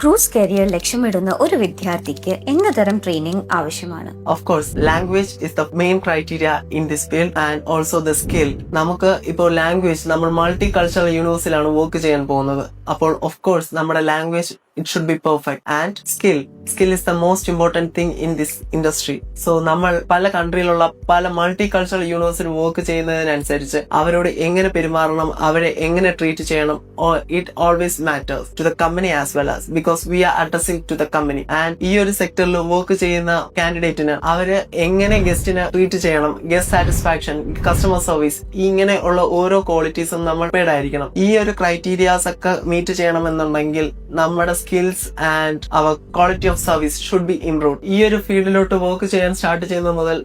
Cruise career ലക്ഷ്യമിടുന്ന ഒരു വിദ്യാർത്ഥിക്ക് എന്തുതരം ട്രെയിനിങ് ആവശ്യമാണ്? Of course, language is the main criteria in this field and also the skill. നമുക്ക് ഇപ്പോൾ ലാംഗ്വേജ് നമ്മൾ മൾട്ടി കൾച്ചറൽ യൂണിവേഴ്സിലാണ് വർക്ക് ചെയ്യാൻ പോകുന്നത്. അപ്പോൾ ഓഫ് കോഴ്സ് നമ്മുടെ language it should be perfect and skill is the most important thing in this industry. So നമ്മൾ പല കൺട്രിയിലുള്ള പല മൾട്ടി കൾച്ചറൽ യൂണിവേഴ്സിൽ വർക്ക് ചെയ്യുന്നതിനനുസരിച്ച് അവരോട് എങ്ങനെ പെരുമാറണം, അവരെ എങ്ങനെ ട്രീറ്റ് ചെയ്യണം, it always matters to the company as well as because we are addressing to the company. And ഈ ഒരു സെക്ടറിൽ വർക്ക് ചെയ്യുന്ന കാൻഡിഡേറ്റിന് അവര് എങ്ങനെ ഗസ്റ്റിനെ ട്രീറ്റ് ചെയ്യണം, ഗസ്റ്റ് സാറ്റിസ്ഫാക്ഷൻ, കസ്റ്റമർ സർവീസ്, ഇങ്ങനെ ഉള്ള ഓരോ ക്വാളിറ്റീസും നമ്മൾ പേടായിരിക്കണം. ഈ ഒരു ക്രൈറ്റീരിയാസ് ഒക്കെ മീറ്റ് ചെയ്യണമെന്നുണ്ടെങ്കിൽ നമ്മുടെ skills and our quality of service should be improve. ഈ ഒരു ഫീൽഡിലോട്ട് വർക്ക് ചെയ്യാൻ സ്റ്റാർട്ട് ചെയ്യുന്നത് മുതൽ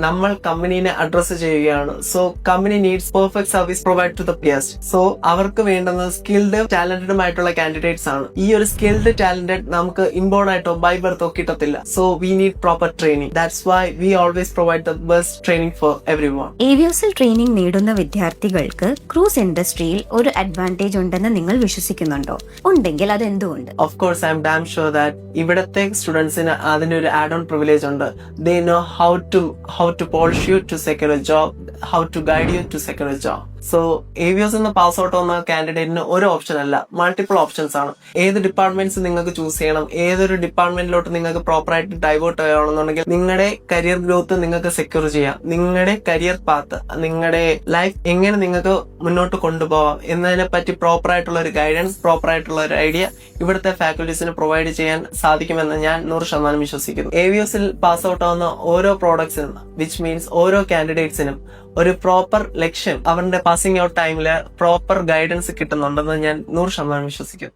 നമ്മൾ കമ്പനീനെ അഡ്രസ് ചെയ്യുകയാണ്. So company needs perfect service provide to the guest. So അവർക്ക് വേണ്ടുന്നത് സ്കിൽഡ് ടാലന്റഡും ആയിട്ടുള്ള കാൻഡിഡേറ്റ്സ് ആണ്. ഈ ഒരു സ്കിൽഡ് ടാലന്റഡ് നമുക്ക് ഇൻബോൺ ആയിട്ടോ ബൈ ബർത്തോ കിട്ടത്തില്ല. So we need proper training. That's why we always provide the best training for everyone. ഏവിയോസിൽ ട്രെയിനിങ് നേടുന്ന വിദ്യാർത്ഥികൾക്ക് ക്രൂസ് ഇൻഡസ്ട്രിയിൽ ഒരു അഡ്വാൻറ്റേജ് ഉണ്ടെന്ന് നിങ്ങൾ വിശ്വസിക്കുന്നുണ്ടോ? ഉണ്ടെങ്കിൽ അത് എന്തുകൊണ്ട്? Of course I am damn sure that ഇവിടത്തെ സ്റ്റുഡൻസിന് അതിന്റെ ഒരു ആഡ് ഓൺ പ്രിവിലേജ് ഉണ്ട്. They know how to polish you to secure a job, how to guide you to secure a job. So ഏവിയോസ് എന്ന് പാസ് ഔട്ട് ആവുന്ന കാൻഡിഡേറ്റിന് ഒരു option അല്ല, മൾട്ടിപ്പിൾ ഓപ്ഷൻസ് ആണ്. ഏത് ഡിപ്പാർട്ട്മെന്റ്സ് നിങ്ങൾക്ക് ചൂസ് ചെയ്യണം, ഏതൊരു ഡിപ്പാർട്ട്മെന്റിലോട്ട് നിങ്ങൾക്ക് പ്രോപ്പറായിട്ട് ഡൈവേർട്ട് ചെയ്യണമെന്നുണ്ടെങ്കിൽ നിങ്ങളുടെ കരിയർ ഗ്രോത്ത് നിങ്ങൾക്ക് സെക്യൂർ ചെയ്യാം. നിങ്ങളുടെ കരിയർ പാത്ത്, നിങ്ങളുടെ ലൈഫ് എങ്ങനെ നിങ്ങൾക്ക് മുന്നോട്ട് കൊണ്ടുപോകാം എന്നതിനെ പറ്റി പ്രോപ്പർ ആയിട്ടുള്ള ഒരു ഗൈഡൻസ്, പ്രോപ്പർ ആയിട്ടുള്ള ഒരു ഐഡിയ ഇവിടുത്തെ ഫാക്കൽറ്റീസിന് പ്രൊവൈഡ് ചെയ്യാൻ സാധിക്കുമെന്ന് ഞാൻ 100% വിശ്വസിക്കുന്നു. ഏവിയോസിൽ പാസ് ഔട്ട് ആവുന്ന ഓരോ പ്രോഡക്ട്സിനും, വിച്ച് മീൻസ് ഓരോ കാൻഡിഡേറ്റ്സിനും ഒരു പ്രോപ്പർ ലക്ഷ്യം, അവരുടെ പാസിംഗ് ഔട്ട് ടൈമില് പ്രോപ്പർ ഗൈഡൻസ് കിട്ടുന്നുണ്ടെന്ന് ഞാൻ 100% വിശ്വസിക്കുന്നു.